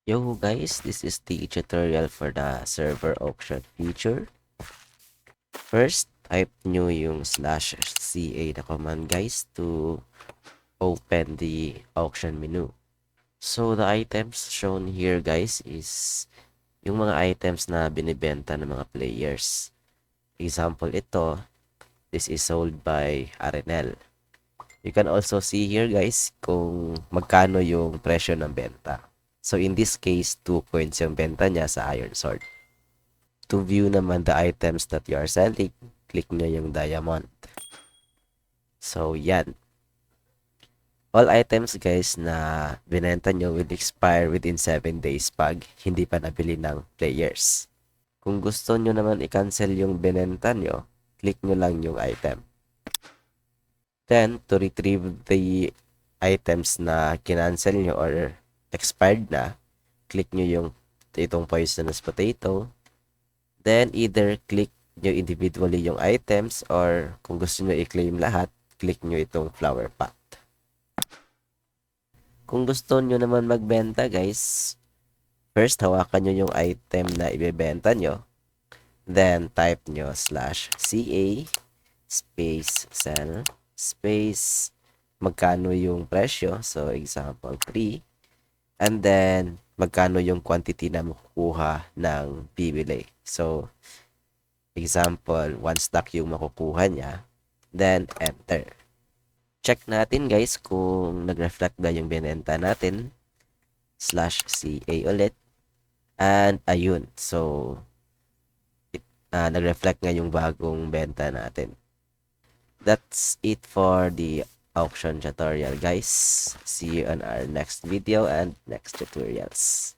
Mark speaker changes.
Speaker 1: Yo guys, this is the tutorial for the server auction feature. First, type nyo yung /ca na command guys to open the auction menu. So the items shown here guys is yung mga items na binibenta ng mga players. Example ito, this is sold by Arenel. You can also see here guys kung magkano yung presyo ng benta. So in this case, 2 coins yung benta niya sa Iron Sword. To view naman the items that you are selling, click nyo yung diamond. So, yan. All items guys na binenta nyo will expire within 7 days pag hindi pa nabili ng players. Kung gusto nyo naman i-cancel yung binenta nyo, click nyo lang yung item. Then, to retrieve the items na kinancel nyo or expired na, click nyo yung itong poisonous potato. Then, either click nyo individually yung items or kung gusto nyo i-claim lahat, click nyo itong flower pot. Kung gusto nyo naman magbenta guys, first hawakan nyo yung item na ibebenta nyo. Then, type nyo /ca space sell space magkano yung presyo. So, example 3. And then, magkano yung quantity na makukuha ng bibili. So, example, 1 stack yung makukuha niya. Then, enter. Check natin guys kung nag-reflect ba yung binenta natin. /ca ulit. And, ayun. So, nag-reflect nga yung bagong benta natin. That's it for the auction tutorial guys. See you on our next video and next tutorials.